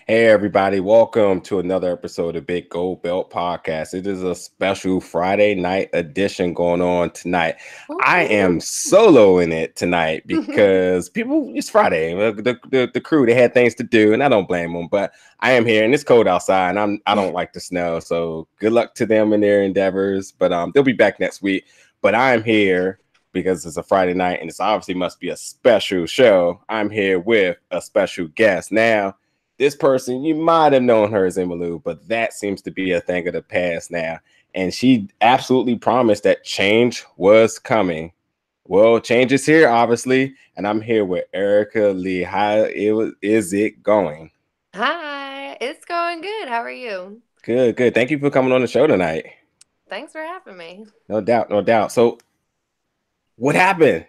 Hey, everybody, welcome to another episode of Big Gold Belt Podcast. It is a special Friday night edition going on tonight. I am solo in it tonight because it's Friday. The crew, they had things to do, and I don't blame them, but I am here, and it's cold outside, and I don't like the snow, so good luck to them in their endeavors, but they'll be back next week. But I'm here because it's a Friday night, and it's obviously must be a special show. I'm here with a special guest. Now, this person, you might have known her as Emmylou, but that seems to be a thing of the past now. And she absolutely promised that change was coming. Well, change is here, obviously. And I'm here with Erica Leigh. How is it going? Hi, it's going good. How are you? Good, good. Thank you for coming on the show tonight. Thanks for having me. No doubt, no doubt. So, what happened?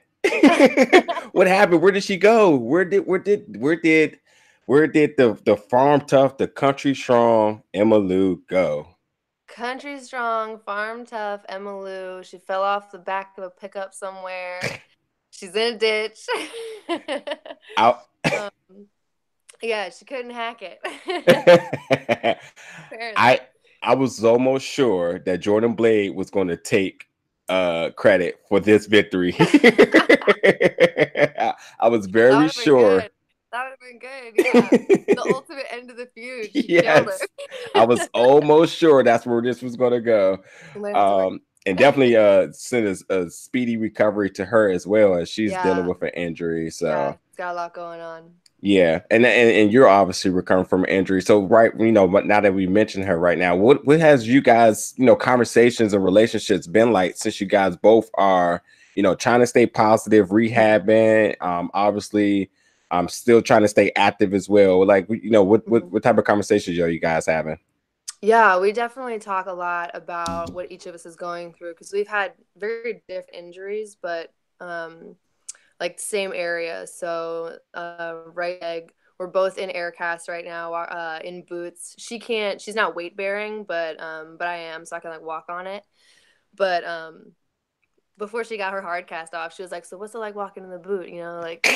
What happened? Where did she go? Where did the farm tough, the country strong Emmylou go? Country strong, farm tough, Emmylou. She fell off the back of a pickup somewhere. She's in a ditch. Out. um, yeah, she couldn't hack it. I Apparently. I was almost sure that Jordan Blade was going to take credit for this victory. I was That very would have been sure. good. That would have been good. Yeah. The ultimate end of the feud. She killed Yes, I was it. almost sure that's where this was going to go. Literally. And definitely send a speedy recovery to her as well, as she's dealing Yeah. with an injury. Yeah. So It's got a lot going on. yeah, and you're obviously recovering from an injury. So right, but now that we mentioned her right now, what has you guys, conversations and relationships been like since you guys both are, trying to stay positive, rehabbing, obviously, still trying to stay active as well. Like, what what Mhm. what type of conversations are you guys having? Yeah, we definitely talk a lot about what each of us is going through because we've had very different injuries, but like same area. So, right leg, we're both in air cast right now, in boots. She's not weight bearing, but I am, so I can like walk on it. But before she got her hard cast off, she was like, "So what's it like walking in the boot? Like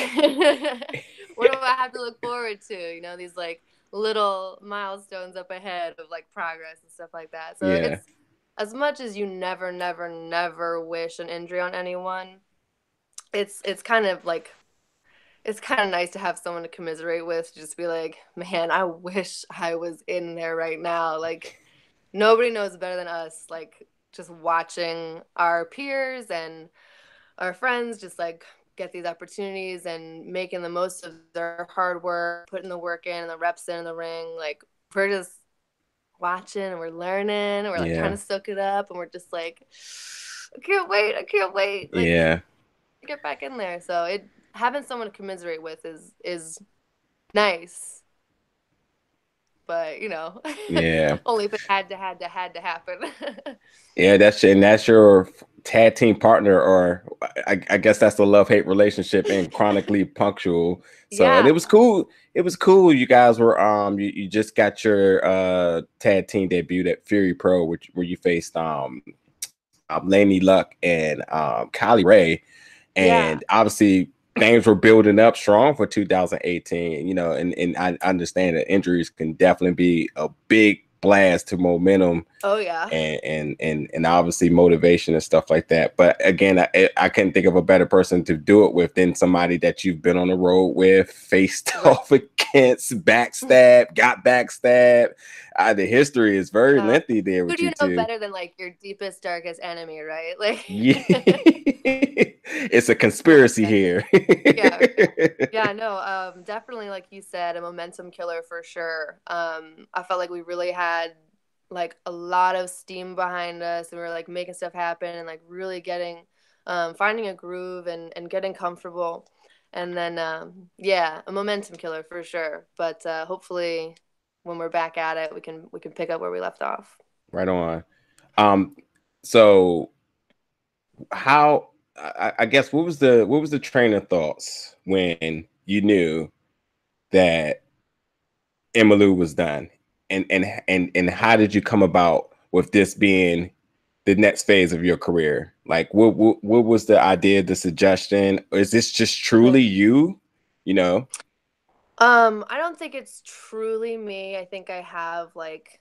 what do I have to look forward to? These like little milestones up ahead of like progress and stuff like that." So Yeah, it's as much as you never, never, never wish an injury on anyone. It's kind of like it's kind of nice to have someone to commiserate with. To just be like, man, I wish I was in there right now. Like nobody knows better than us. Like just watching our peers and our friends just like get these opportunities and making the most of their hard work, putting the work in and the reps in the ring. Like we're just watching and we're learning and we're like trying yeah, to soak it up and we're just like, I can't wait, like yeah, to get back in there. So it having someone to commiserate with is nice, but yeah. only if it had to happen. Yeah, that's your tag team partner, or I guess that's the love hate relationship and chronically punctual. So, and Yeah. it was cool. It was cool. You guys were you just got your tag team debut at Fury Pro, which where you faced Laney Luck and Kylie Ray, Yeah. and obviously things were building up strong for 2018. And I understand that injuries can definitely be a big blast to momentum Oh yeah. and obviously motivation and stuff like that. But again, I can't think of a better person to do it with than somebody that you've been on the road with, faced Right. off against, backstab, got backstab. The history is very Yeah. lengthy there Who with do you you know two. better than like your deepest, darkest enemy, right? Like, Yeah, it's a oh conspiracy man, here. yeah, yeah, no, definitely, like you said, a momentum killer for sure. I felt like we really had like a lot of steam behind us, and we were like making stuff happen and like really getting, finding a groove and getting comfortable, and then yeah, a momentum killer for sure. But hopefully, when we're back at it, we can pick up where we left off. Right on. Um, so how I guess what was the train of thoughts when you knew that Emmylou was done, and how did you come about with this being the next phase of your career? Like, what was the idea, the suggestion? Or is this just truly you? You know? I don't think it's truly me. I think I have like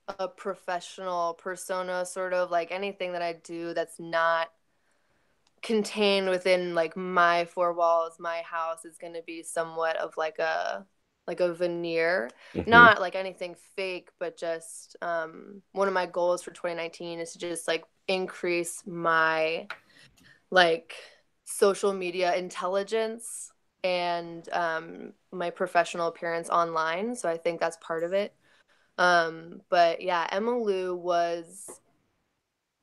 a professional persona, sort of like anything that I do that's not contained within like my four walls, my house is going to be somewhat of like a veneer, Hmm. not like anything fake, but just one of my goals for 2019 is to just like increase my like social media intelligence and my professional appearance online. So I think that's part of it. But yeah, Emma Lou was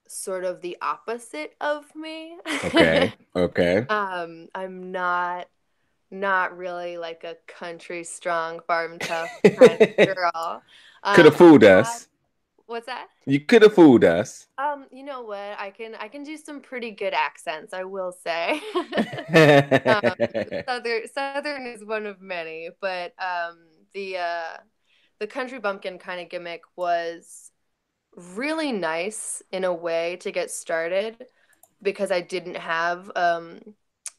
sort of the opposite of me. Okay. Okay. I'm not really like a country strong farm tough kind of girl. Could have I fooled have us. what's that? You could have fooled us. You know what? I can do some pretty good accents, I will say. um, Southern is one of many, but the uh, the country bumpkin kind of gimmick was really nice in a way to get started because I didn't have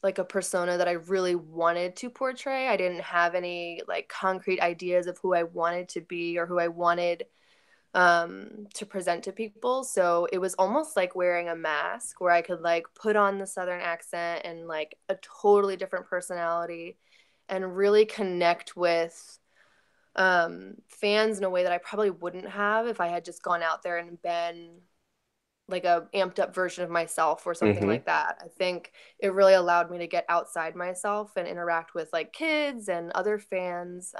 like a persona that I really wanted to portray. I didn't have any like concrete ideas of who I wanted to be or who I wanted to present to people. So it was almost like wearing a mask where I could like put on the southern accent and like a totally different personality and really connect with fans in a way that I probably wouldn't have if I had just gone out there and been like a amped up version of myself or something Hmm. like that. I think it really allowed me to get outside myself and interact with like kids and other fans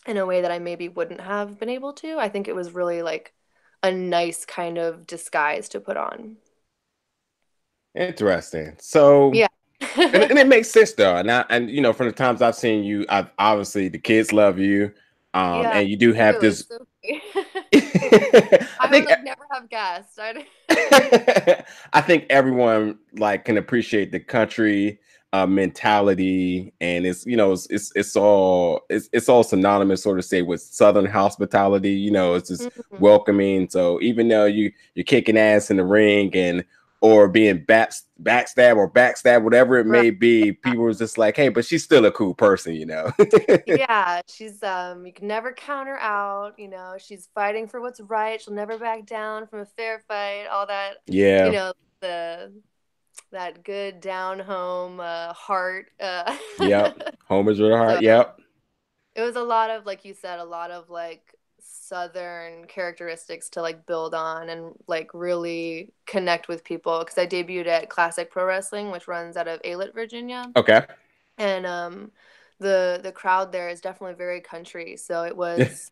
in a way that I maybe wouldn't have been able to. I think it was really like a nice kind of disguise to put on. Interesting. So, Yeah. and it makes sense though. And you know, from the times I've seen you, I've obviously the kids love you, Yeah, and you do have too. this. It's so sweet. I I would think like never have guessed. I I think everyone like can appreciate the country mentality, and it's you know it's all synonymous, sort of say with Southern hospitality. You know, it's just Mhm. welcoming. So even though you're kicking ass in the ring and or being backstab or backstab, whatever it Right. may be, people was just like, hey, but she's still a cool person, you know. Yeah, she's you can never count her out, she's fighting for what's right. She'll never back down from a fair fight, all that, you Yeah. know, the that good down home heart. Yep. Homer's with a heart. So Yep. it was a lot of, like you said, a lot of like southern characteristics to like build on and like really connect with people because I debuted at Classic Pro Wrestling, which runs out of Alet, Virginia. Okay. And the crowd there is definitely very country. So it was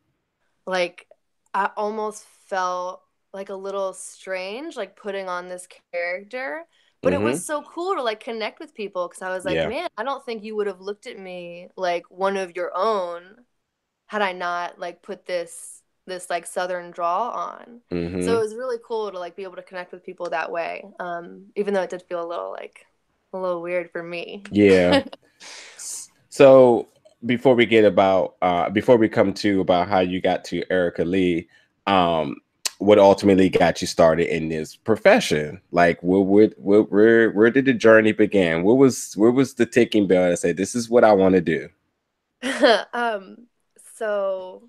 like I almost felt like a little strange, like putting on this character. But it Mm-hmm. was so cool to like connect with people because I was like, Yeah. man, I don't think you would have looked at me like one of your own had I not like put this like southern draw on. So it Mm-hmm. was really cool to like be able to connect with people that way. Even though it did feel a little weird for me. Yeah. So before we come to about how you got to Erica Leigh, um, what ultimately got you started in this profession? Like, where did the journey begin? Where was the ticking bell that said, "This is what I want to do"? um, so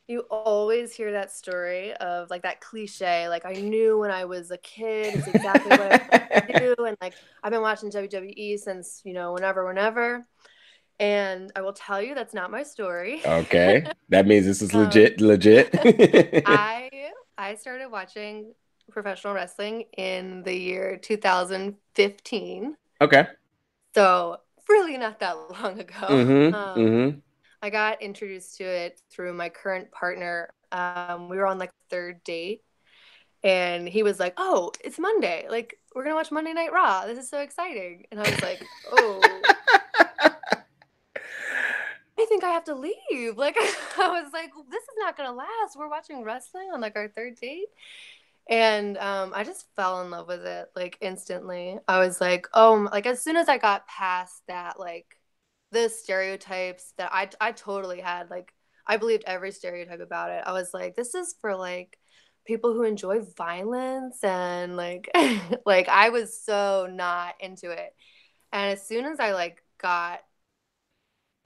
you always hear that story of like that cliche, like I knew when I was a kid, it's exactly what I want to do, and like I've been watching WWE since whenever. And I will tell you that's not my story. Okay, that means this is um, legit. Legit. I I started watching professional wrestling in the year 2015, Okay. so really not that long ago. Mm-hmm. Mm-hmm. I got introduced to it through my current partner. We were on like third date, and he was like, "Oh, it's Monday. Like, we're gonna watch Monday Night Raw. This is so exciting." And I was like, "Oh, I think I have to leave." Like, I was like, "This is not gonna last. We're watching wrestling on like our third date." And I just fell in love with it like instantly. I was like, oh, like as soon as I got past that, like the stereotypes that I totally had, like I believed every stereotype about it. I was like, this is for like people who enjoy violence and like like I was so not into it. And as soon as I like got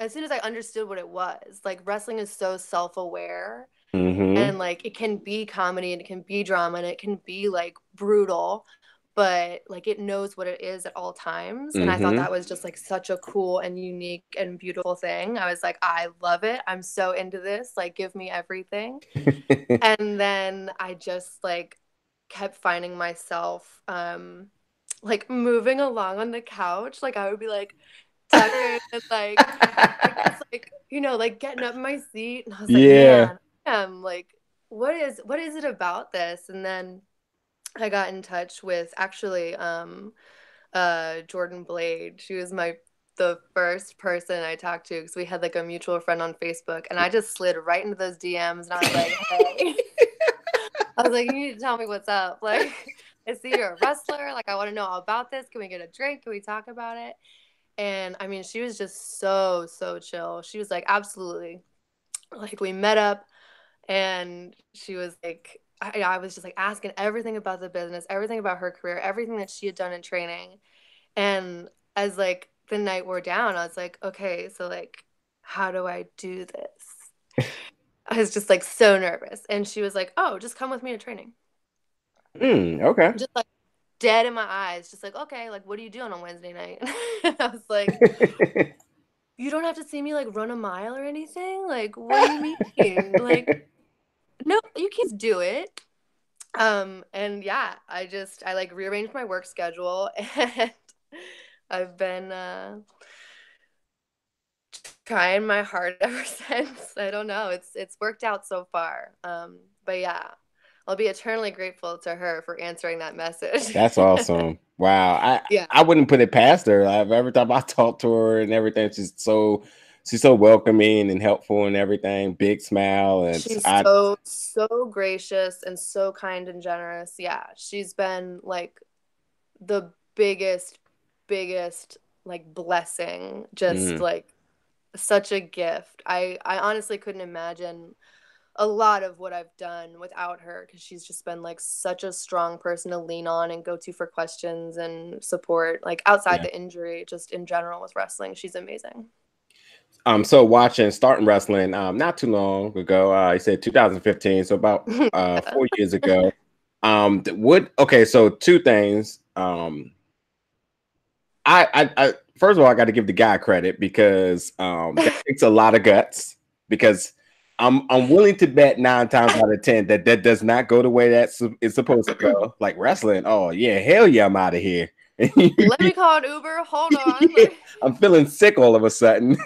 as soon as I understood what it was, like wrestling is so self-aware, Mm-hmm. and like it can be comedy and it can be drama and it can be like brutal, but like it knows what it is at all times. And I thought Mm-hmm. that was just like such a cool and unique and beautiful thing. I was like, I love it. I'm so into this. Like, give me everything. And then I just like kept finding myself like moving along on the couch. Like I would be like tucking and like just like, you know, like getting up in my seat. And I was like, Yeah. man, I'm like, what is it about this? And then I got in touch with actually Jordan Blade. She was the first person I talked to because we had like a mutual friend on Facebook, and I just slid right into those DMs and I was like, hey, I was like, you need to tell me what's up. Like, I see you're a wrestler. Like, I want to know all about this. Can we get a drink? Can we talk about it? And I mean, she was just so, so chill. She was like, absolutely. Like, we met up and she was like, I was just like asking everything about the business, everything about her career, everything that she had done in training. And as like the night wore down, I was like, okay, so like, how do I do this? I was just like so nervous. And she was like, oh, just come with me to training. Okay. Just like dead in my eyes, just like, okay, like, what are you doing on Wednesday night? And I was like, you don't have to see me like run a mile or anything. Like, what do you mean? Like, no, you can't do it. And yeah, I like rearranged my work schedule and I've been trying my hard ever since. I don't know. It's worked out so far. But yeah, I'll be eternally grateful to her for answering that message. That's awesome. Wow. Yeah. I wouldn't put it past her. Every time I talk to her and everything, she's so welcoming and helpful and everything. Big smile. And She's I so, so gracious and so kind and generous. Yeah. She's been like the biggest like blessing. Just mm, like such a gift. I honestly couldn't imagine a lot of what I've done without her because she's just been like such a strong person to lean on and go to for questions and support, like outside yeah. the injury, just in general with wrestling. She's amazing. So starting wrestling not too long ago. You said 2015, so about Yeah. 4 years ago. Okay, so two things. I first of all, I got to give the guy credit because that takes a lot of guts. Because I'm willing to bet 9 times out of 10 that that does not go the way it's supposed to go. Like wrestling, oh yeah, hell yeah, I'm out of here. Let me call an Uber. Hold on. Like, I'm feeling sick all of a sudden.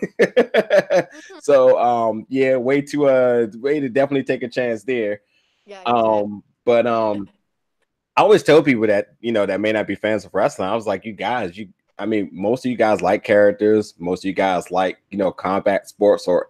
So yeah, way to definitely take a chance there. yeah, you did. But I always tell people that, that may not be fans of wrestling. I was like, you guys, I mean, most of you guys like characters. Most of you guys like, combat sports or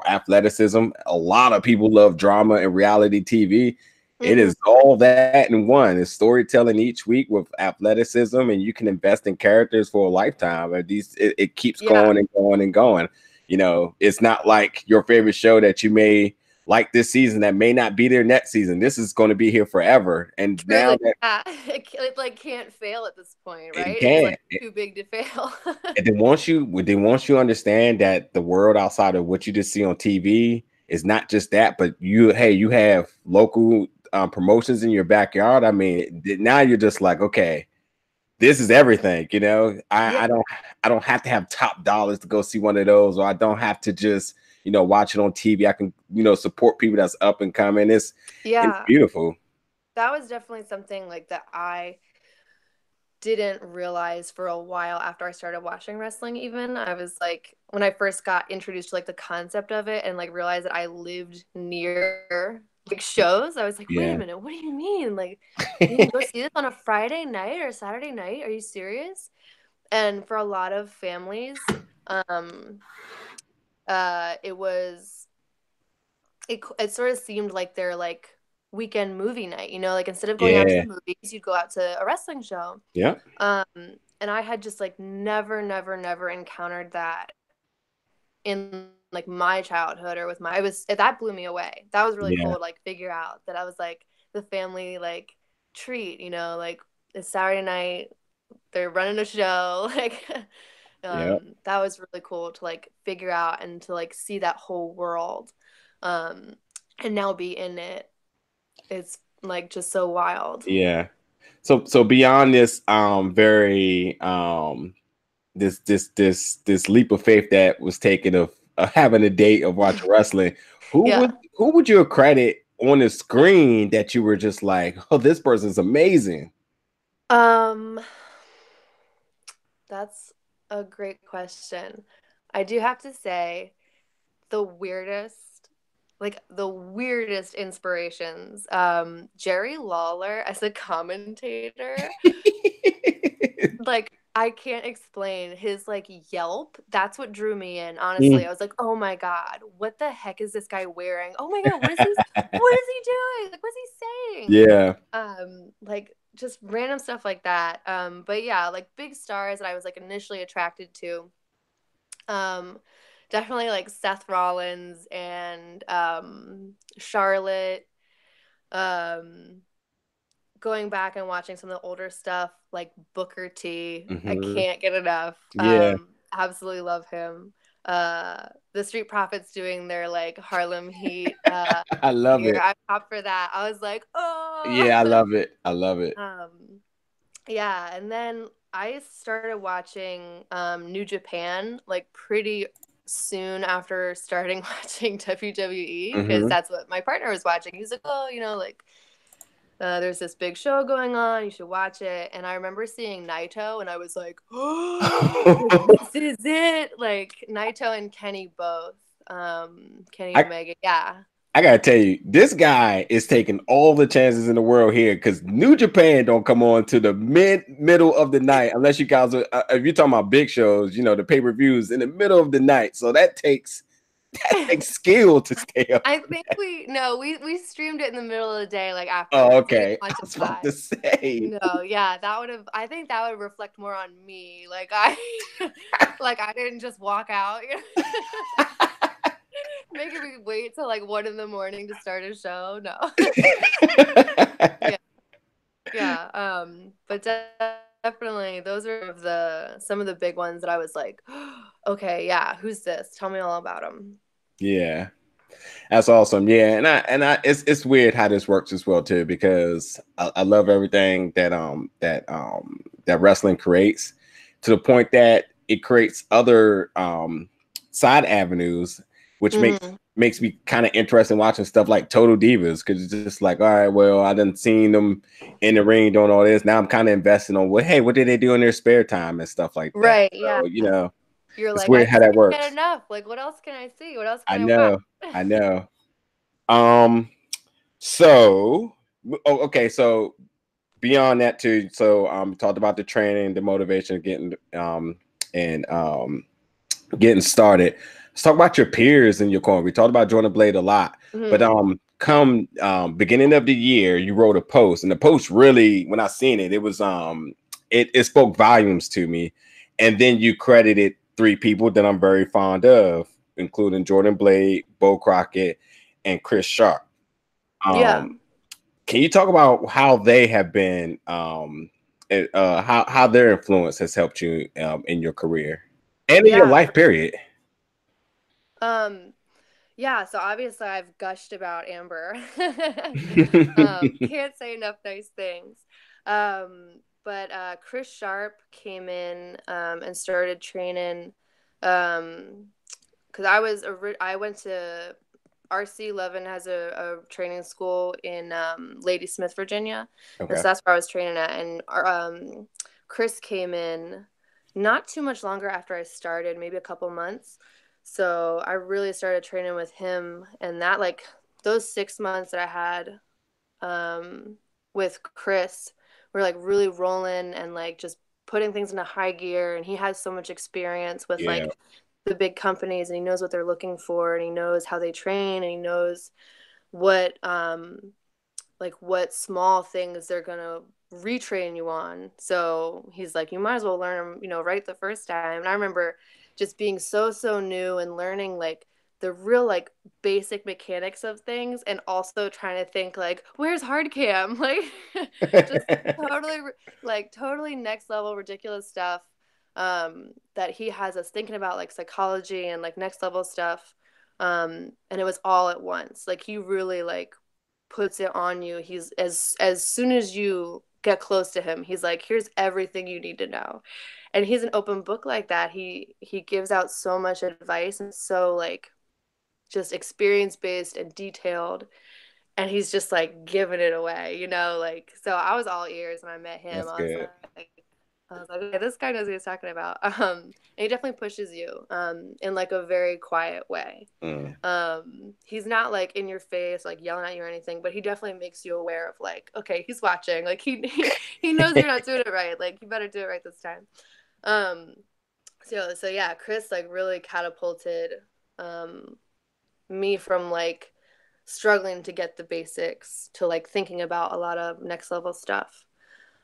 athleticism. A lot of people love drama and reality TV. It Mm-hmm. is all that in one. It's storytelling each week with athleticism, and you can invest in characters for a lifetime. And it keeps Yeah. going and going and going. It's not like your favorite show that you may like this season that may not be there next season. This is going to be here forever. And now Truly. that Yeah. It like can't fail at this point, it right? It's like can, too big to fail. and they want you to understand that the world outside of what you just see on TV is not just that, but you have local promotions in your backyard. I mean, now you're just like, okay, this is everything. Yeah. I don't have to have top dollars to go see one of those, or I don't have to just watch it on TV. I can support people that's up and coming. It's Yeah. beautiful. That was definitely something like that I didn't realize for a while after I started watching wrestling. Even I was like, when I first got introduced to like the concept of it and like realized that I lived near like shows, I was like, wait a Yeah. minute, what do you mean? Like, you can go see this on a Friday night or a Saturday night? Are you serious? And for a lot of families, um it was it sort of seemed like their like weekend movie night, like instead of going out to Yeah. the movies, you'd go out to a wrestling show. Yeah. um and I had just like never encountered that in like my childhood or with my I was that blew me away. That was really Yeah. cool to like figure out that I was like the family like treat, like it's Saturday night, they're running a show. Like Yeah. That was really cool to like figure out and to like see that whole world. Um, and now be in it. It's like just so wild. Yeah. So beyond this very this leap of faith that was taken of having a date of watching wrestling, Yeah. who would you credit on the screen that you were just like, oh, this person's amazing? Um, that's a great question. I do have to say the weirdest inspirations. Jerry Lawler as a commentator, like I can't explain his like yelp. That's what drew me in, honestly. I was like, "Oh my god, what the heck is this guy wearing? Oh my god, what is he doing? Like what's he saying?" Yeah. Like just random stuff like that. But yeah, like big stars that I was like initially attracted to. Um Definitely like Seth Rollins and Charlotte. Um Going back and watching some of the older stuff like Booker T. I Hmm. can't get enough. Yeah. Absolutely love him. The Street Profits doing their like Harlem Heat I love gear. it. I popped for that. I was like, oh. Yeah, I love it. I love it. Yeah, and then I started watching New Japan like pretty soon after starting watching WWE because Hmm. that's what my partner was watching. He's like, oh, like there's this big show going on. You should watch it. And I remember seeing Naito, and I was like, oh, this is it. Like Naito and Kenny both. Kenny I Omega. Yeah. I gotta tell you, this guy is taking all the chances in the world here because New Japan don't come on to the middle of the night unless you guys are, if you're talking about big shows, the pay-per-views in the middle of the night. So that takes skill to stay up. I think we streamed it in the middle of the day, like Oh, afterwards. We didn't okay. I watch it was about to live. say. No, yeah, I think that would reflect more on me. Like like I didn't just walk out. Making me wait till like 1 in the morning to start a show. No. Yeah. Yeah. But definitely those are some of the big ones that I was like, okay, yeah, who's this? Tell me all about him. Yeah. That's awesome. Yeah, and I it's weird how this works as well too because I love everything that wrestling creates to the point that it creates other side avenues, which makes Mm-hmm. makes me kind of interested in watching stuff like Total Divas because it's just like, all right, well, I done seen them in the ring doing all this. Now I'm kind of investing on what did they do in their spare time and stuff like that. Right. Yeah. So You're it's like, I weird how just that can't get works. enough. Like, what else can I see? What else I can I watch? know, I know. Um, so, okay. So beyond that too. So, talked about the training, the motivation, and getting started. Let's talk about your peers in your corner. We talked about Jordan Blade a lot, but Mm-hmm. come beginning of the year, you wrote a post, and the post really, when I seen it, it was it spoke volumes to me. And then you credited three people that I'm very fond of, including Jordan Blade, Bo Crockett, and Chris Sharp. Yeah. Um, can you talk about how they have been, how their influence has helped you in your career and in your Yeah. life period? Um, yeah, so obviously I've gushed about Amber. Can't say enough nice things. But Chris Sharp came in and started training because I went to RC11 has a training school in Ladysmith, Virginia, and Okay. so that's where I was training at. And Chris came in not too much longer after I started, maybe a couple months. So I really started training with him, and that like those 6 months that I had with Chris were like really rolling and like just putting things into high gear. And he has so much experience with Yeah. like the big companies, and he knows what they're looking for, and he knows how they train, and he knows what what small things they're gonna retrain you on. So he's like, you might as well learn them, right the first time. And I remember just being so new and learning like the real like basic mechanics of things, and also trying to think like, where's hard cam? Like just totally like totally next level ridiculous stuff. that he has us thinking about like psychology and like next level stuff. And it was all at once. Like he really like puts it on you. He's as soon as you get close to him, he's like, here's everything you need to know. And he's an open book like that. He gives out so much advice and so like just experience based and detailed, and he's just like giving it away, you know, like, so I was all ears when I met him. That's good. I was like, okay, this guy knows what he's talking about. And he definitely pushes you, in like a very quiet way. He's not like in your face, like yelling at you or anything, but he definitely makes you aware of like, okay, he's watching. Like he knows you're not doing it right. Like you better do it right this time. So yeah, Chris like really catapulted, me from like struggling to get the basics to like thinking about a lot of next level stuff.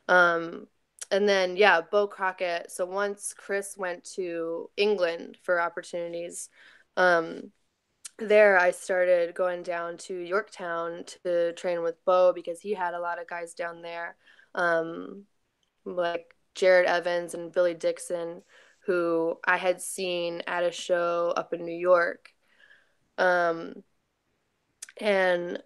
And then yeah, Bo Crockett. So once Chris went to England for opportunities, there I started going down to Yorktown to train with Bo because he had a lot of guys down there, like Jared Evans and Billy Dixon, who I had seen at a show up in New York. Um, and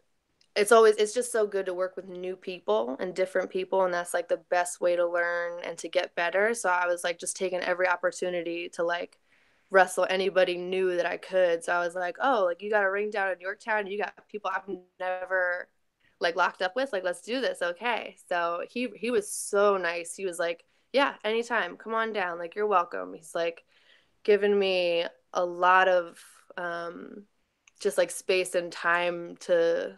it's just so good to work with new people and different people, and that's like the best way to learn and to get better. So I was like just taking every opportunity to like wrestle anybody new that I could. So I was like, oh, like you got a ring down in Yorktown, you got people I've never like locked up with, like let's do this. Okay. So he was so nice. He was like, yeah, anytime, come on down, like you're welcome. He's like given me a lot of just like space and time to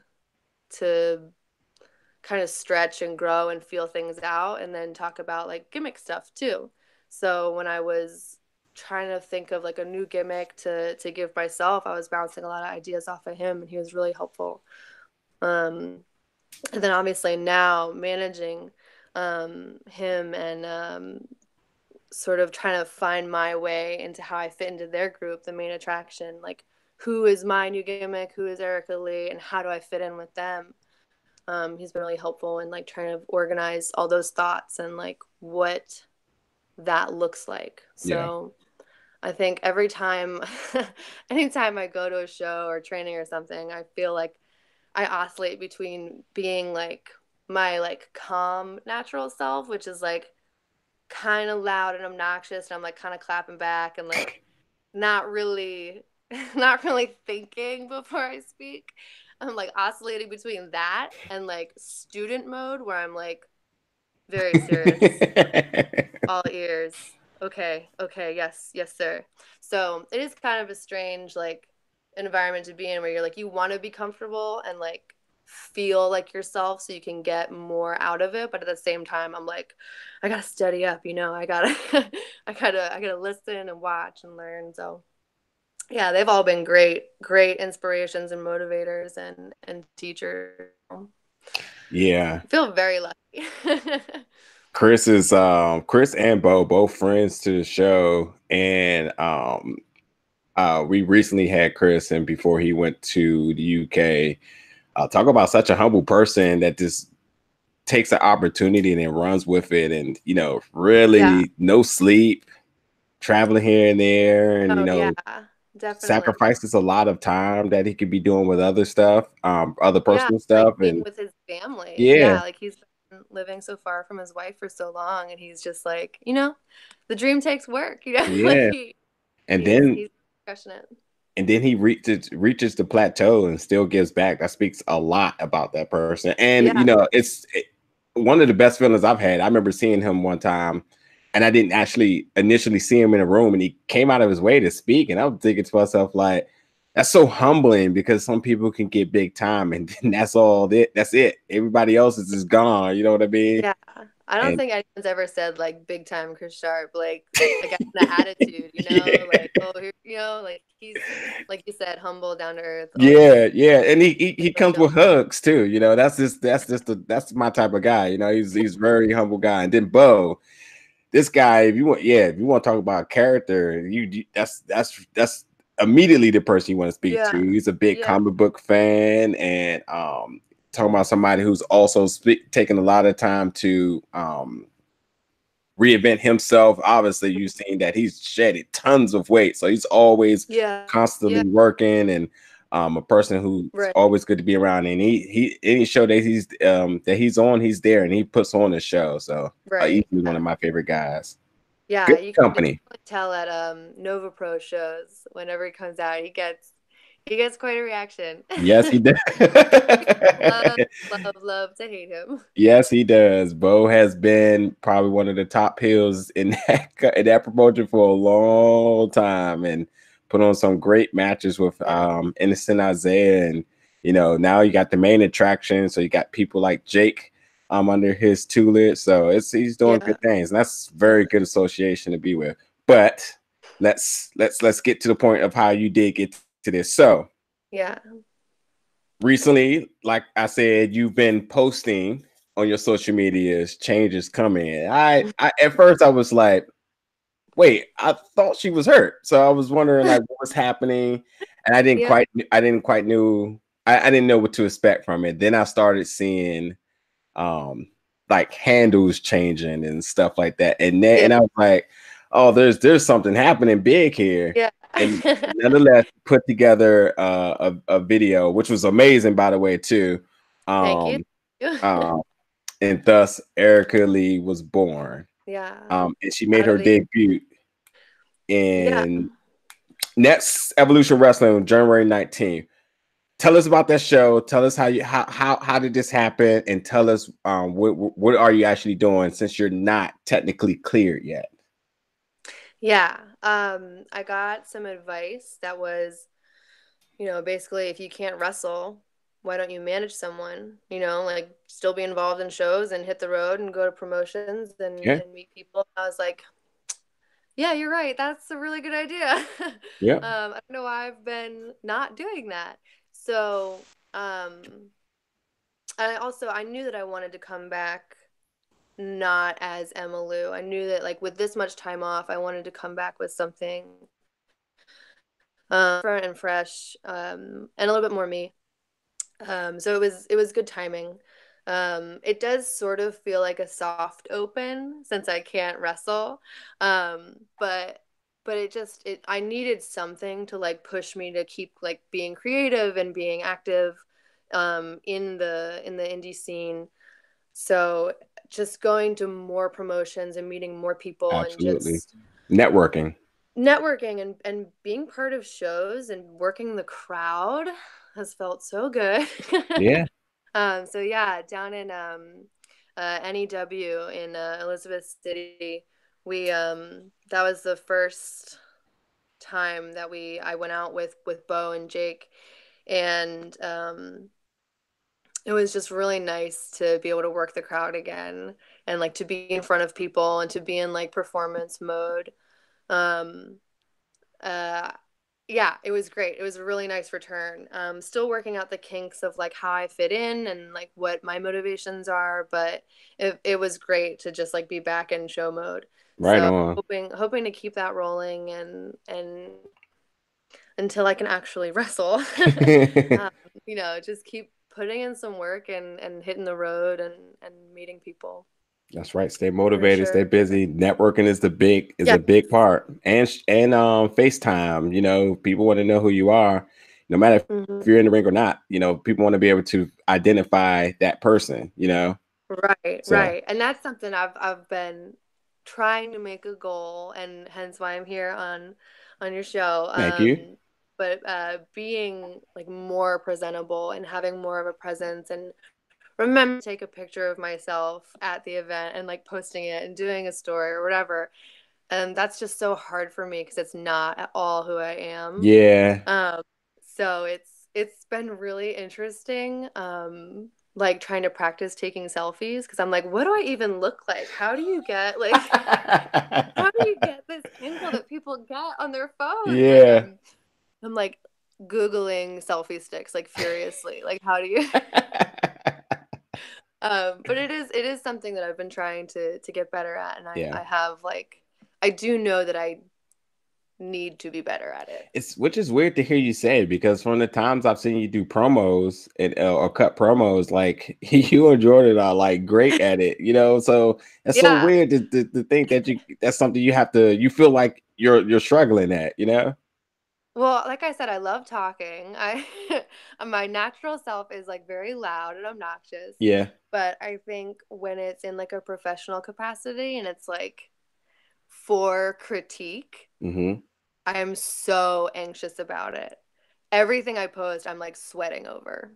kind of stretch and grow and feel things out, and then talk about like gimmick stuff too. So when I was trying to think of like a new gimmick to give myself, I was bouncing a lot of ideas off of him, and he was really helpful. And then obviously now managing him and sort of trying to find my way into how I fit into their group, the main attraction, like who is my new gimmick, who is Erica Leigh, and how do I fit in with them. He's been really helpful in like trying to organize all those thoughts and like what that looks like. So I think every time, anytime I go to a show or training or something, I feel like I oscillate between being like my like calm natural self, which is like kind of loud and obnoxious, and I'm like kind of clapping back and like not really not really thinking before I speak. I'm like oscillating between that and like student mode where I'm like very serious, all ears. Okay, okay, yes, yes, sir. So it is kind of a strange like environment to be in where you're like you want to be comfortable and like feel like yourself so you can get more out of it, but at the same time I'm like I gotta study up, you know, I gotta I gotta listen and watch and learn. So yeah, they've all been great inspirations and motivators and teachers. Yeah. I feel very lucky. Chris and Bo both friends to the show, and we recently had Chris, and before he went to the UK, talk about such a humble person that just takes an opportunity and then runs with it, and you know, really no sleep, traveling here and there, and you know, definitely sacrifices a lot of time that he could be doing with other stuff, other personal stuff, like being and with his family. yeah, Like he's been living so far from his wife for so long, and he's just like, you know, the dream takes work, you know. yeah, Like and he's crushing it. and then he reaches the plateau and still gives back. That speaks a lot about that person. And you know, it's one of the best feelings I've had. I remember seeing him one time, and I didn't actually initially see him in a room, and he came out of his way to speak. And I was thinking to myself, like, that's so humbling, because some people can get big time, and then that's all. That's it. Everybody else is just gone. You know what I mean? Yeah. I don't think anyone's ever said like big time Chris Sharp, like the attitude, you know, like, oh, here, you know, like he's, like you said, humble, down to earth. Yeah, and he comes with hugs too. You know, that's my type of guy. You know, he's very humble guy. And then Bo, this guy, if you want to talk about character, that's immediately the person you want to speak to. He's a big comic book fan, and talking about somebody who's also taking a lot of time to reinvent himself. Obviously, you've seen that he's shedded tons of weight, so he's always Yeah. constantly working, and a person who's Right. always good to be around. And he any show that he's on, he's there, and he puts on a show. So Right. easily one of my favorite guys. Yeah, Good you can company. definitely tell at Nova Pro shows whenever he comes out, he gets quite a reaction. Yes, he does. Love, love, love to hate him. Yes, he does. Bo has been probably one of the top heels in that promotion for a long time, and put on some great matches with Innocent Isaiah, and now you got the main attraction. So you got people like Jake under his tutelage. So he's doing Yeah. good things, and that's very good association to be with. But let's get to the point of how you did get to this. So Yeah. recently, like I said, you've been posting on your social medias changes coming. I at first I was like, wait, I thought she was hurt. So I was wondering like what was happening. And Yeah. I didn't know what to expect from it. Then I started seeing like handles changing and stuff like that. Yeah. And I was like, oh, there's something happening big here. Yeah. And nonetheless, put together a video, which was amazing, by the way, too. Thank you. Um, and thus Erica Leigh was born. Yeah. And she made Out of her the debut Yeah. in Next Evolution Wrestling on January 19th. Tell us about that show. Tell us how did this happen, and tell us what are you actually doing since you're not technically cleared yet. Yeah. I got some advice that was, basically if you can't wrestle, why don't you manage someone? Like still be involved in shows and hit the road and go to promotions and, Yeah, and meet people. I was like, yeah, you're right. That's a really good idea. yeah, I don't know why I've been not doing that. So, I knew that I wanted to come back not as Emma Lou. I knew that like with this much time off, I wanted to come back with something different and fresh, and a little bit more me. So it was good timing. It does sort of feel like a soft open since I can't wrestle. But I needed something to like push me to keep like being creative and being active in the indie scene. So just going to more promotions and meeting more people and absolutely. just Networking. networking and being part of shows and working the crowd has felt so good. Yeah, So yeah, down in NEW in Elizabeth City, we that was the first time that I went out with Bo and Jake, and it was just really nice to be able to work the crowd again and like to be in front of people and to be in like performance mode. Um, uh, yeah, it was great. It was a really nice return. Still working out the kinks of like how I fit in and like what my motivations are, but it was great to just like be back in show mode. right So on. hoping to keep that rolling and until I can actually wrestle. um, just keep putting in some work and hitting the road and meeting people That's right. Stay for motivated, sure. stay busy. Networking is Yeah. a big part. And FaceTime, people want to know who you are, no matter Hmm. if you're in the ring or not. People want to be able to identify that person. Right, So right. And that's something I've been trying to make a goal, and hence why I'm here on your show. thank you. But being like more presentable and having more of a presence and remember to take a picture of myself at the event and like posting it and doing a story or whatever. And that's just so hard for me because it's not at all who I am. Yeah. Um, so it's been really interesting, like trying to practice taking selfies because I'm like, what do I even look like? How do you get like how do you get this angle that people get on their phones? Like Yeah. I'm like Googling selfie sticks like furiously. Like how do you but it is something that I've been trying to get better at, and I Yeah. I have like I do know that I need to be better at it. It's which is weird to hear you say, because from the times I've seen you do promos and or cut promos, like you and Jordan are like great at it, So it's so Yeah. weird to think that that's something you feel like you're struggling at, Well, like I said, I love talking. I my natural self is like very loud and obnoxious. Yeah. But I think when it's in like a professional capacity and it's like for critique, Mm-hmm. I am so anxious about it. Everything I post, I'm like sweating over,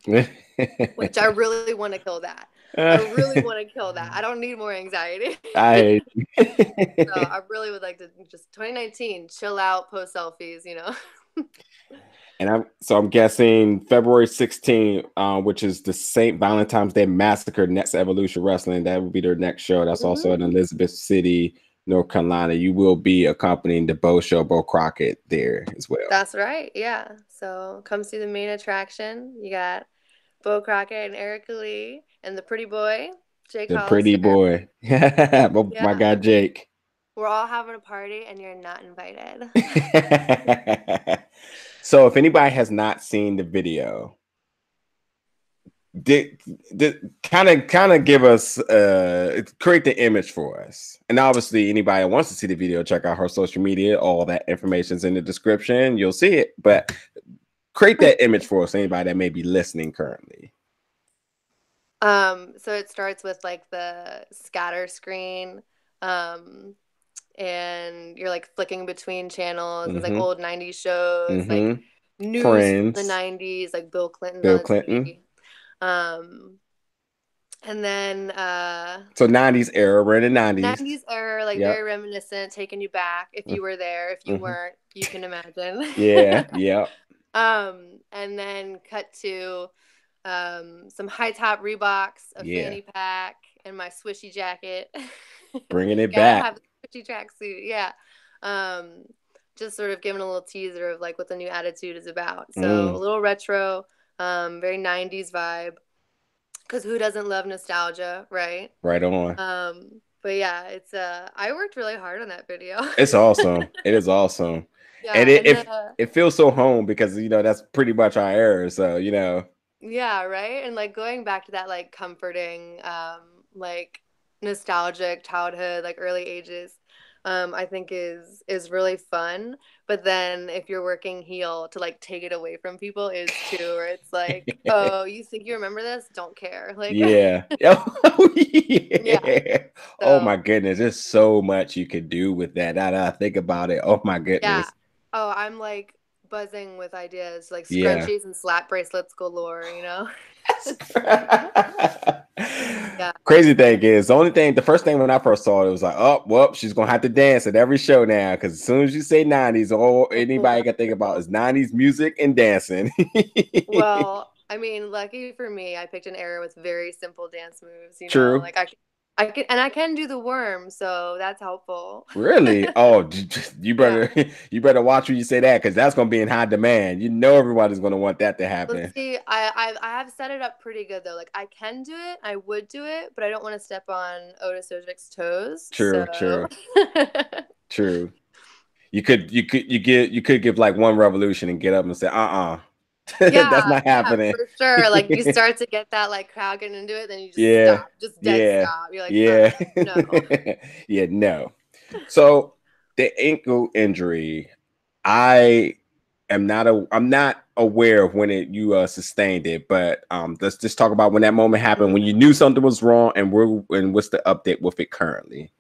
which I really want to kill that. I really want to kill that. I don't need more anxiety. I So I really would like to just 2019 chill out, post selfies. And I'm guessing February 16th, which is the St. Valentine's Day Massacre Next Evolution Wrestling. That will be their next show. That's also in Elizabeth City, North Carolina. You will be accompanying the Bo Show, Bo Crockett there as well. That's right. Yeah. So come see the main attraction. You got Bo Crockett and Erica Leigh and the pretty boy, Jake The pretty Hollister. boy. My Yeah. guy, Jake. We're all having a party and you're not invited. So if anybody has not seen the video, kind of give us create the image for us, and obviously anybody that wants to see the video, check out her social media. All that information's in the description. You'll see it, but create that image for us, anybody that may be listening currently. So it starts with like the scatter screen, and you're like flicking between channels. It's like old 90s shows, like news from the 90s, like Bill Clinton's on the TV. And then so 90s era, we're in the 90s era, like very reminiscent, taking you back if you were there. If you weren't, you can imagine. Yeah. And then cut to some high top Reeboks, a fanny pack, and my swishy jacket. Bringing it Gotta back. have a swishy tracksuit, yeah. Just sort of giving a little teaser of like what the new attitude is about. So a little retro, very 90s vibe. Because who doesn't love nostalgia, right? Right on. But yeah, it's I worked really hard on that video. It's awesome. It is awesome. Yeah, and it feels so home because that's pretty much our era. So Yeah, right. And like going back to that like comforting, like nostalgic childhood, like early ages, I think is really fun. But then if you're working heel to like take it away from people is too, where it's like, oh, you think you remember this? Don't care. Like yeah. Yeah. Oh my goodness, there's so much you could do with that. Now that I think about it, oh my goodness. Yeah. Oh, I'm like buzzing with ideas, like scrunchies and slap bracelets galore, Yeah. Crazy thing is, the first thing when I first saw it was like, oh, well, she's gonna have to dance at every show now, because as soon as you say 90s, all anybody can think about is 90s music and dancing. Well, I mean, lucky for me, I picked an era with very simple dance moves, True. like I can do the worm, so that's helpful. Really? Oh, you better watch when you say that, because that's gonna be in high demand. Everybody's gonna want that to happen. Let's see, I have set it up pretty good though. Like I can do it, I would do it, but I don't want to step on Otis Ojic's toes. True. True. You could give like one revolution and get up and say, yeah, that's not happening. For sure. Like you start to get that like crowd getting into it, then you just stop, just dead stop. You're like, no. No. So the ankle injury, I'm not aware of when you sustained it, but let's just talk about when that moment happened, when you knew something was wrong, and what's the update with it currently.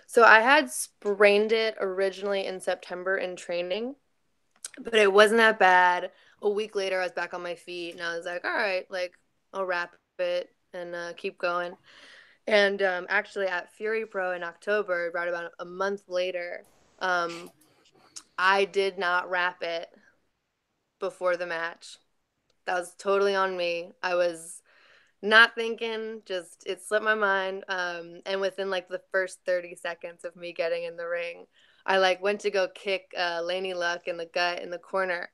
So I had sprained it originally in September in training, but it wasn't that bad. A week later, I was back on my feet, and I was like, all right, like, I'll wrap it and keep going. And actually, at Fury Pro in October, right about a month later, I did not wrap it before the match. That was totally on me. I was not thinking, just it slipped my mind. And within like the first 30 seconds of me getting in the ring, I like went to go kick Laney Luck in the gut in the corner.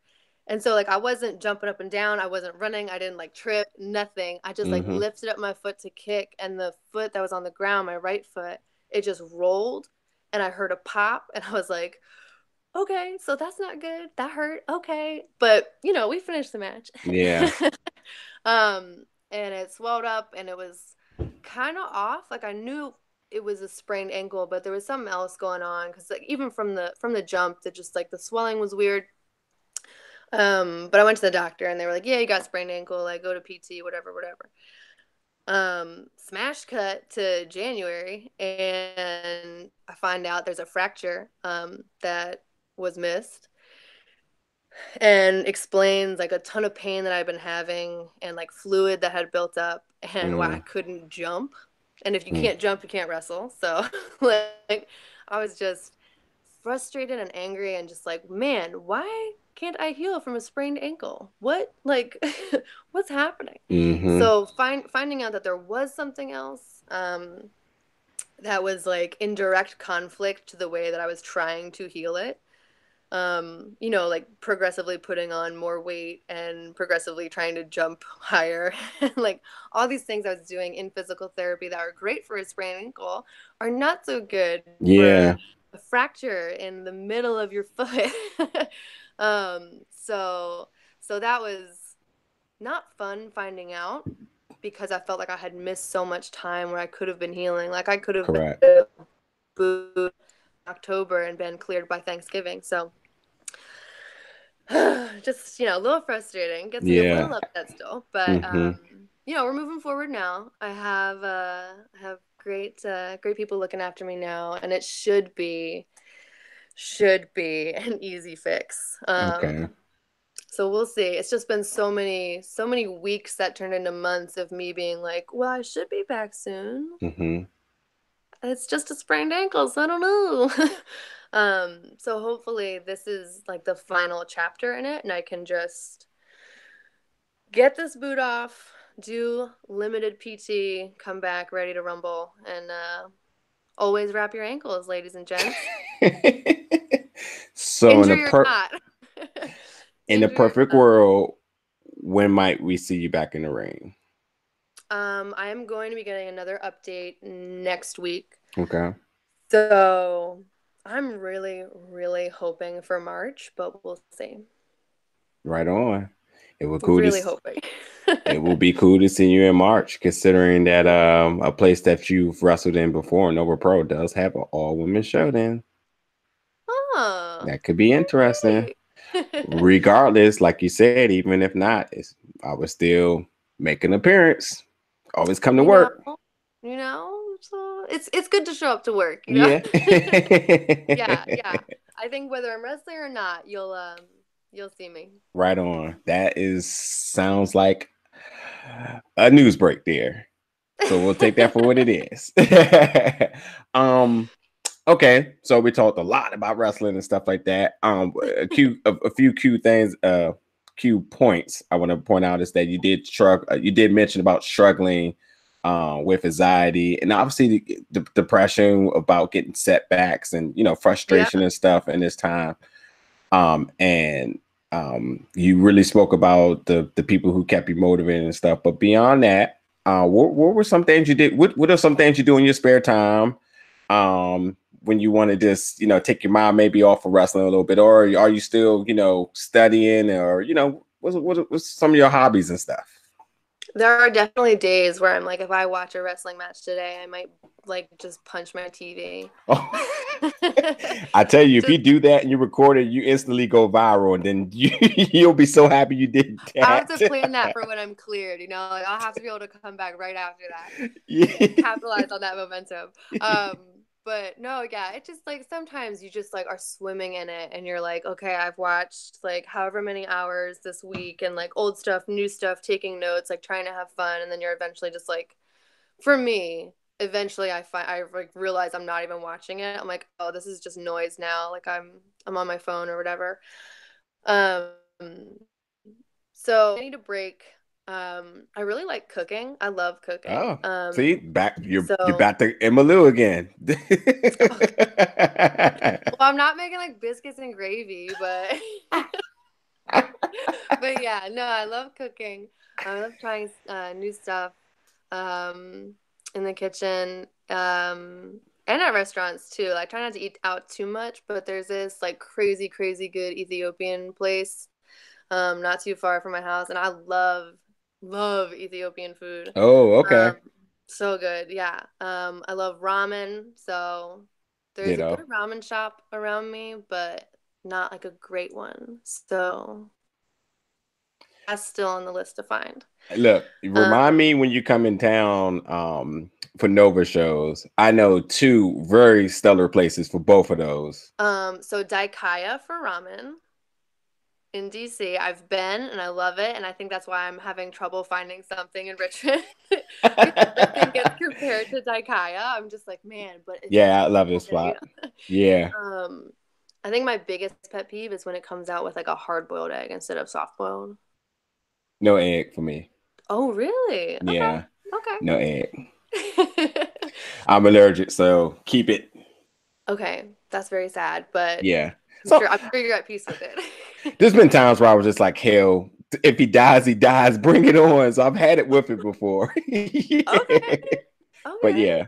And so like I wasn't jumping up and down, I wasn't running, I didn't like trip, nothing. I just like lifted up my foot to kick, and the foot that was on the ground, my right foot, it just rolled, and I heard a pop, and I was like, okay, so that's not good. That hurt. Okay. But, we finished the match. Yeah. And it swelled up and it was kind of off. Like I knew it was a sprained ankle, but there was something else going on because like even from the jump, that just like the swelling was weird. But I went to the doctor and they were like, "Yeah, you got sprained ankle. Like go to PT, whatever, whatever." Smash cut to January, and I find out there's a fracture that was missed, and explains like a ton of pain that I've been having and like fluid that had built up and why I Mm, couldn't jump. And if you mm, can't jump, you can't wrestle. So like I was just frustrated and angry and just like, man, why can't I heal from a sprained ankle? What like what's happening? mm-hmm. So finding out that there was something else that was like in direct conflict to the way that I was trying to heal it, like progressively putting on more weight and progressively trying to jump higher. Like all these things I was doing in physical therapy that are great for a sprained ankle are not so good Yeah. for a fracture in the middle of your foot. So that was not fun finding out because I felt like I had missed so much time where I could have been healing. Like I could have Correct. been booed October and been cleared by Thanksgiving. So just a little frustrating, gets me a Yeah. little upset still, but Mm-hmm. we're moving forward now. I have great people looking after me now, and it should be an easy fix. Okay. So we'll see. It's just been so many weeks that turned into months of me being like, well, I should be back soon. Mm-hmm. It's just a sprained ankle, so I don't know. So hopefully this is like the final chapter in it, and I can just get this boot off, do limited PT, come back ready to rumble, and always wrap your ankles, ladies and gents. So Injury or not. in the Injury or perfect not. world, when might we see you back in the ring? I am going to be getting another update next week. Okay. So I'm really, really hoping for March, but we'll see. Right on. It will cool to Really hoping. it will be cool to see you in March, considering that a place that you've wrestled in before, Nova Pro, does have an all women show. Then Oh, that could be interesting. okay. Regardless, like you said, even if not, I would still make an appearance. Always come to You know, work. so it's good to show up to work. Yeah. Yeah, yeah. I think whether I'm wrestling or not, you'll see me. Right on. That is sounds like a news break there. So we'll take that for what it is. um okay, so we talked a lot about wrestling and stuff like that. A few cute things, cue points I want to point out is that you did mention about struggling with anxiety and obviously the depression about getting setbacks and Yeah. frustration and stuff in this time. And you really spoke about the people who kept you motivated and stuff. But beyond that, what were some things you did? What are some things you do in your spare time? When you want to just take your mind maybe off of wrestling a little bit, or are you still studying, or what's some of your hobbies and stuff? There are definitely days where I'm like, if I watch a wrestling match today, I might like just punch my TV. Oh, I tell you, if Just you do that and you record it, you instantly go viral, and then you'll be so happy you did I have to that. plan that for when I'm cleared, like I'll have to be able to come back right after that and Yeah. capitalize on that momentum. But no, yeah, it's just like sometimes you just like are swimming in it and you're like, okay, I've watched like however many hours this week and like old stuff, new stuff, taking notes, like trying to have fun, and then you're eventually just like, for me, eventually I like realize I'm not even watching it. I'm like, oh, this is just noise now. Like I'm on my phone or whatever. Um, so I need a break. I really like cooking. I love cooking. Oh, see, you're So back to Emma Lou again. oh, well, I'm not making like biscuits and gravy, but but yeah, no, I love cooking. I love trying new stuff in the kitchen. And at restaurants too. I try not to eat out too much, but there's this like crazy, crazy good Ethiopian place, not too far from my house, and I love Ethiopian food. Oh, okay. Um, so good, yeah. I love ramen, so there's a Ditto. good ramen shop around me, but not like a great one. So that's still on the list to find. Look, Um, remind me when you come in town for Nova shows. I know two very stellar places for both of those. so Daikaya for ramen in DC. I've been and I love it, and I think that's why I'm having trouble finding something in Richmond because everything gets compared to Daikaya. I'm just like, man, but it's Yeah, I so love this good, you spot. know? Yeah, I think my biggest pet peeve is when it comes out with like a hard-boiled egg instead of soft-boiled. no egg for me. Oh, really? Yeah, Okay. no egg. Okay. I'm allergic, so keep it. Okay, that's very sad, but Yeah. I'm So sure you're at peace with it. there's been times where I was just like, hell, if he dies, he dies. Bring it on. So I've had it with it before. Okay. But Okay. yeah,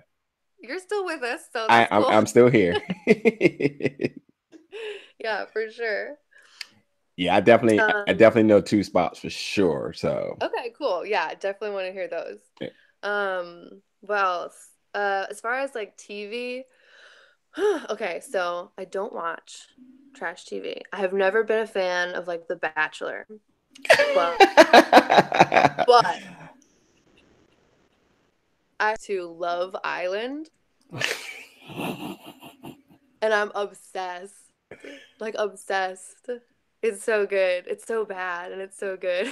You're still with us, so I, that's I'm cool. I'm still here. Yeah, for sure. Yeah, I Um, definitely know two spots for sure. So okay, cool. Yeah, definitely want to hear those. What else? As far as like TV, okay, so I don't watch trash TV. I have never been a fan of like The Bachelor, but but I to Love Island, and I'm obsessed. Like obsessed. It's so good. It's so bad and it's so good.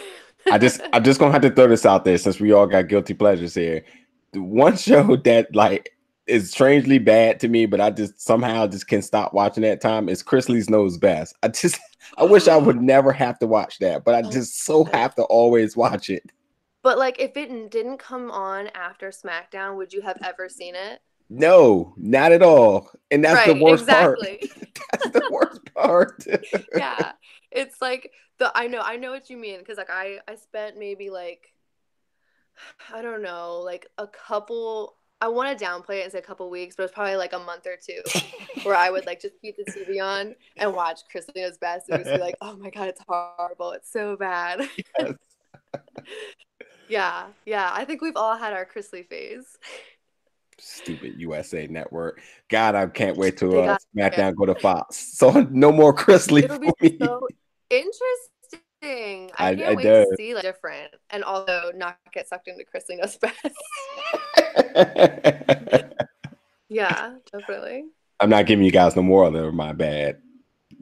I'm just gonna have to throw this out there since we all got guilty pleasures here. The one show that like is strangely bad to me, but I just somehow just can't stop watching that time is Chrisley's Knows Best. I wish I would never have to watch that, but I Oh, just so God. have to always watch it. But like if it didn't come on after SmackDown, would you have ever seen it? No, not at all. And that's the Right, worst part. exactly. That's the worst part. Yeah. It's like I know what you mean because like I spent maybe like I don't know, like a couple I want to downplay it and say a couple weeks, but it's probably like a month or two where I would like just keep the TV on and watch Christina's Best and just be like, "Oh my God, it's horrible. It's so bad." Yes. Yeah, yeah. I think we've all had our Chrisley phase. Stupid USA Network. God, I can't wait to They got yeah. SmackDown go to Fox. So no more Chrisley It'll be for me. so interesting. I I can't wait to do. see like different and also not get sucked into Chrisley Knows Best. Yeah, definitely. I'm not giving you guys no more of my bad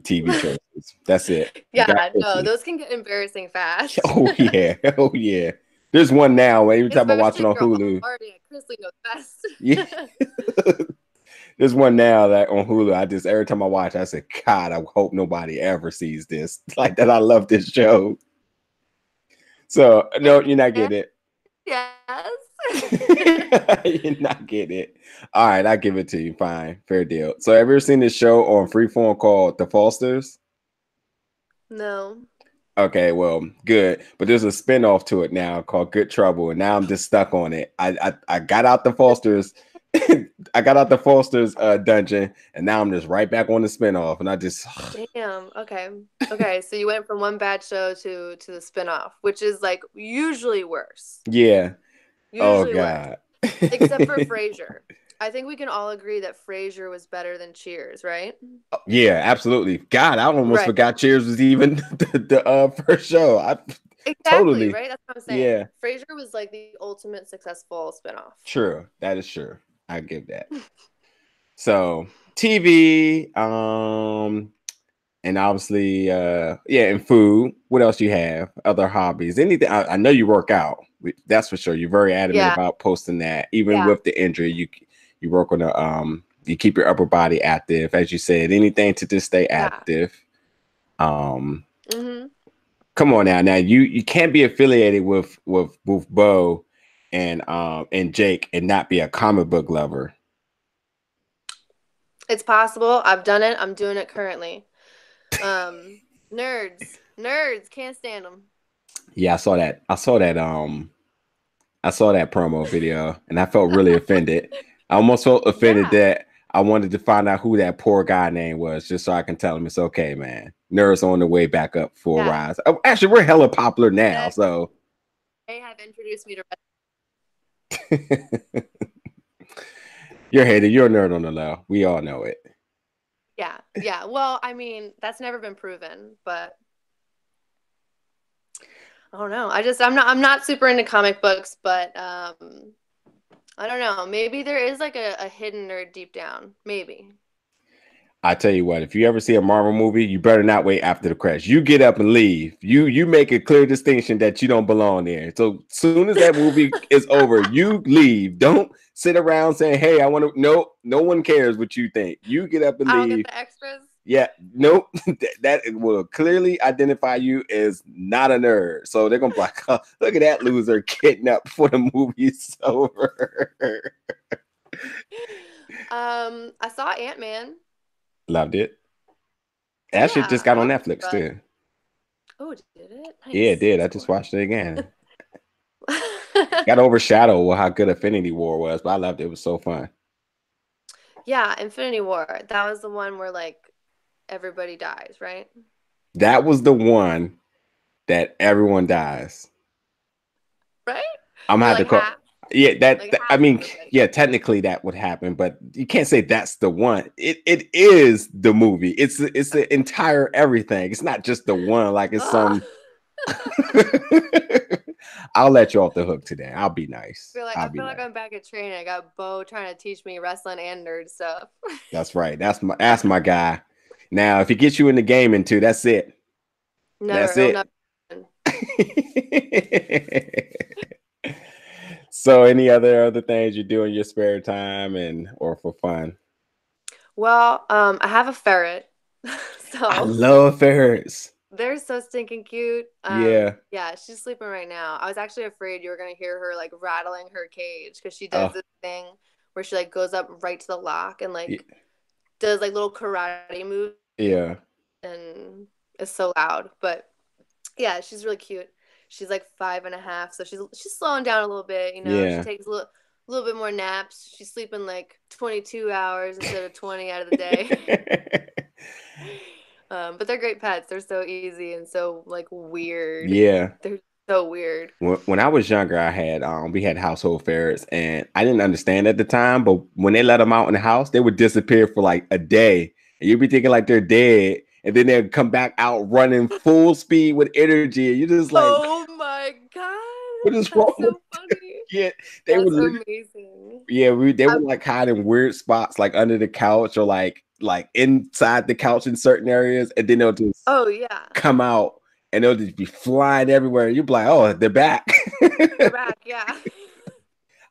TV choices. That's it. I got Yeah, no, Chrisley. those can get embarrassing fast. Oh yeah. Oh yeah. There's one now. Every time I watch Especially it if on you're Hulu. already at Chrisley Knows Yeah. Best. There's one now that on Hulu. I just every time I watch, I say, God, I hope nobody ever sees this. Like that. I love this show. So no, you're not getting it. Yes. You're not getting it. All right, I give it to you. Fine, fair deal. So, have you ever seen this show on Freeform called The Fosters? No. Okay, well, good. But there's a spinoff to it now called Good Trouble, and now I'm just stuck on it. I got out the Fosters, I got out the Fosters dungeon, and now I'm just right back on the spinoff, and I just Damn. Okay. Okay. So you went from one bad show to the spinoff, which is like usually worse. yeah. Oh Usually worse. God. Except for Frasier. I think we can all agree that Frasier was better than Cheers, right? Yeah, absolutely. God, I almost Right. forgot Cheers was even the first show. I Exactly, totally. right? That's what I'm saying. Yeah. Frasier was like the ultimate successful spinoff. True. That is true. I give that. So TV, and obviously, yeah, and food. What else you have? Other hobbies? Anything? I know you work out. That's for sure. You're very adamant Yeah. about posting that. Even Yeah. with the injury, you work on you keep your upper body active, as you said. Anything to just stay active. Mm-hmm. Come on now. Now you can't be affiliated with Bo and Jake and not be a comic book lover. It's possible. I've done it. I'm doing it currently. Nerds, can't stand them. Yeah, I saw that. I saw that promo video and I felt really offended. I almost felt offended Yeah. that I wanted to find out who that poor guy name was, just so I can tell him it's okay, man. Nerds on the way back up for a Yeah. rise. Oh, actually, we're hella popular now, so They have introduced me to. you're hated. You're a nerd on the low. We all know it. Yeah, yeah. Well, I mean, that's never been proven, but I don't know. I'm not super into comic books, but I don't know. Maybe there is like a hidden nerd deep down. Maybe. I tell you what, if you ever see a Marvel movie, you better not wait after the credits. You get up and leave. You make a clear distinction that you don't belong there. So soon as that movie is over, you leave. Don't sit around saying, "Hey, I want to." No one cares what you think. You get up and I don't get leave. the extras. Yeah, nope. That will clearly identify you as not a nerd. So they're gonna be like, oh, "Look at that loser getting up before the movie's over." I saw Ant-Man. Loved it. That shit just Yeah, got I on don't. Netflix too. Oh, did it? Yeah, it Nice. did. I That's just cool. watched it again. Got overshadowed with how good Infinity War was, but I loved it. It was so fun. Yeah, Infinity War. That was the one where like everybody dies, right? That was the one that everyone dies. Right? I'm gonna Or have to like call. half, Yeah, like I half of mean, everybody. yeah, technically that would happen, but you can't say that's the one. It is the movie. It's the entire everything. It's not just the one. Like it's Ugh. some. I'll let you off the hook today. I'll be nice. I I'll be feel like nice. I'm back at training. I got Bo trying to teach me wrestling and nerd stuff. That's right. That's my guy. Now, if he gets you into gaming too, that's it. Never, That's it'll never it. happen. So, any other things you do in your spare time and or for fun? Well, I have a ferret, I so love ferrets. they're so stinking cute. Yeah. Yeah, she's sleeping right now. I was actually afraid you were gonna hear her like rattling her cage because she does Oh, this thing where she like goes up right to the lock and y- like does like little karate moves yeah. and is so loud. But yeah, she's really cute. She's like 5.5, so she's slowing down a little bit. You know, she Yeah. takes a little bit more naps. She's sleeping like 22 hours instead of 20 out of the day. But they're great pets. They're so easy and so like weird. Yeah. They're so weird. When I was younger, I had we had household ferrets, and I didn't understand at the time. But when they let them out in the house, they would disappear for like a day, and you'd be thinking like they're dead, and then they'd come back out running full speed with energy, and you're just like, Oh my "What God. is wrong That's with so funny. you?" They That's would, amazing. yeah, they I, would like hide in weird spots, like under the couch or like inside the couch in certain areas, and then they'll just oh yeah. come out and they'll just be flying everywhere. You'll be like, "Oh, they're back." They're back. Yeah.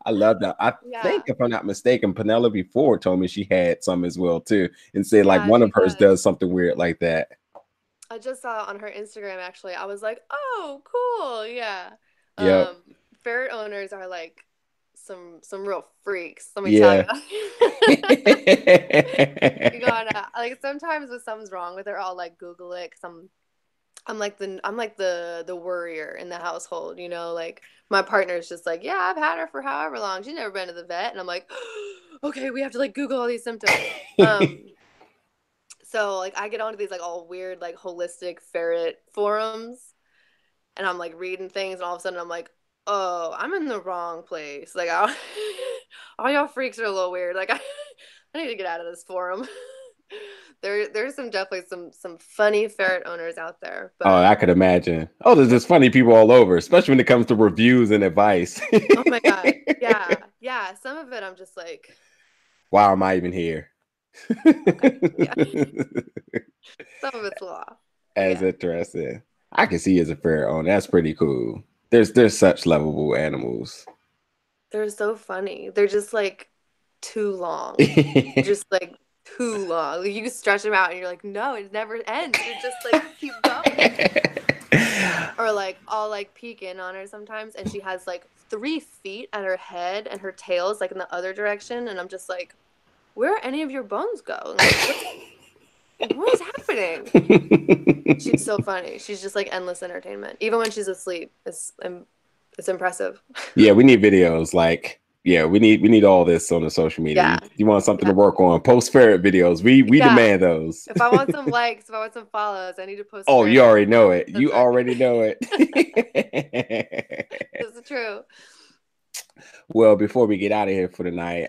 I love that. I think, Yeah. if I'm not mistaken, Penelope Ford told me she had some as well too, and said like Yeah, one of she hers does. does something weird like that. I just saw it on her Instagram actually. I was like, "Oh, cool." Yeah. Yep. Um, Ferret owners are like some real freaks, let me tell you. Yeah. You gotta like sometimes if something's wrong with her, I'll like Google it because I'm like the worrier in the household, you know, like my partner's just like, yeah, I've had her for however long. She's never been to the vet, and I'm like, okay, we have to like Google all these symptoms. So like I get onto these like all weird like holistic ferret forums, and I'm like reading things, and all of a sudden I'm like, oh, I'm in the wrong place. Like all y'all freaks are a little weird. Like I need to get out of this forum. There's definitely some funny ferret owners out there, Oh, but I could imagine. Oh, there's just funny people all over, especially when it comes to reviews and advice. oh my God, yeah, yeah. Some of it I'm just like, Why am I even here? okay, yeah. Some of it's law, As yeah. interesting. I can see as a fair owner. That's pretty cool. There's such lovable animals. They're so funny. They're just like too long, just like too long. Like you can stretch them out, and you're like, no, it never ends. You're just like keep going. Or like I'll like peek in on her sometimes, and she has like 3 feet at her head, and her tail's like in the other direction, and I'm just like, where are any of your bones go? Like what is happening? She's so funny. She's just like endless entertainment, even when she's asleep. It's impressive. Yeah, we need videos. Like Yeah, we need all this on the social media. Yeah. You want something Yeah. to work on? Post ferret videos. We demand those. If I want some likes, if I want some follows, I need to post. Oh, you already know it. That's You right. already know it. This is true. Well, before we get out of here for the night,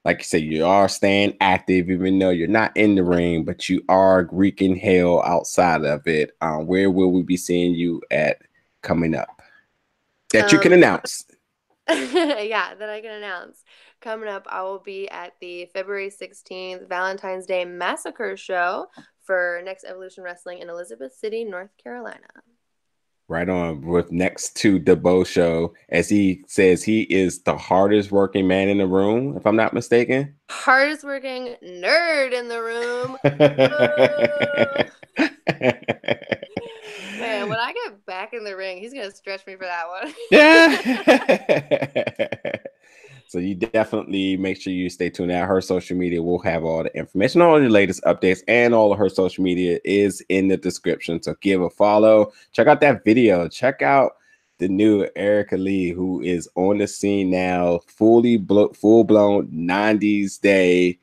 like you said, you are staying active, even though you're not in the ring, but you are wreaking hell outside of it. Where will we be seeing you at coming up? That you can announce. Yeah, that I can announce. Coming up, I will be at the February 16th Valentine's Day Massacre show for Next Evolution Wrestling in Elizabeth City, North Carolina. Right on, with next to the Bo show, as he says, he is the hardest working man in the room, if I'm not mistaken. Hardest working nerd in the room. Man, when I get back in the ring, he's gonna stretch me for that one. Yeah. So you definitely make sure you stay tuned out. Her social media will have all the information, all the latest updates, and all of her social media is in the description. So give a follow. Check out that video. Check out the new Erica Leigh, who is on the scene now, full blown 90s day.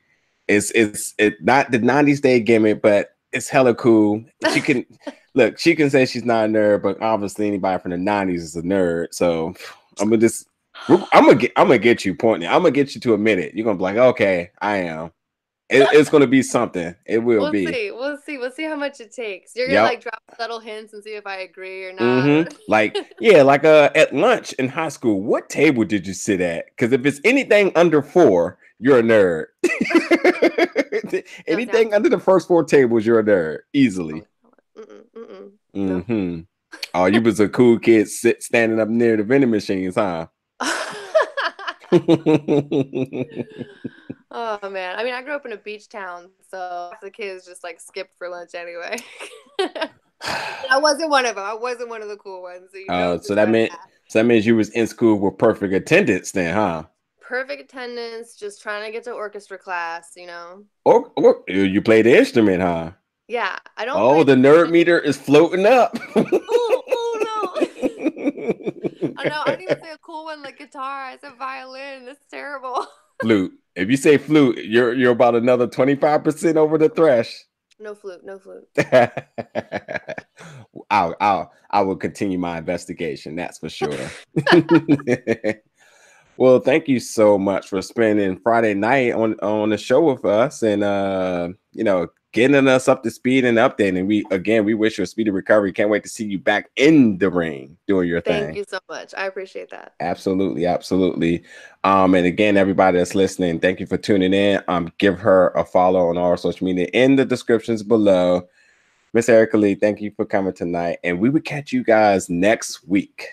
It's not the 90s day gimmick, but it's hella cool. She can look, she can say she's not a nerd, but obviously anybody from the 90s is a nerd. So I'm gonna get you pointing. I'm gonna get you to a minute. You're gonna be like, okay, I am. It's gonna be something. It will We'll be. see. We'll see how much it takes. You're gonna Yep. like drop subtle hints and see if I agree or not. Like at lunch in high school, what table did you sit at? Because if it's anything under 4, you're a nerd. Anything under the first 4 tables, you're a nerd easily. No. Oh, you was a cool kid standing up near the vending machines, huh? Oh man, I mean, I grew up in a beach town, so half the kids just like skipped for lunch anyway. I wasn't one of them. I wasn't one of the cool ones. So that means you was in school with perfect attendance then, huh? Perfect attendance, just trying to get to orchestra class, Or you play the instrument, huh? Yeah, I don't. Oh, the nerd meter is floating up. Oh no! I know. I didn't even say a cool one like guitar. I said violin. That's terrible. Flute. If you say flute, you're about another 25% over the thresh. No flute. No flute. I will continue my investigation. That's for sure. Well, thank you so much for spending Friday night on the show with us, and getting us up to speed and updating. We wish you a speedy recovery. Can't wait to see you back in the ring doing your thing. Thank you so much. I appreciate that. Absolutely. And again, everybody that's listening, thank you for tuning in. Give her a follow on our social media in the descriptions below. Miss Erica Leigh, thank you for coming tonight, and we will catch you guys next week.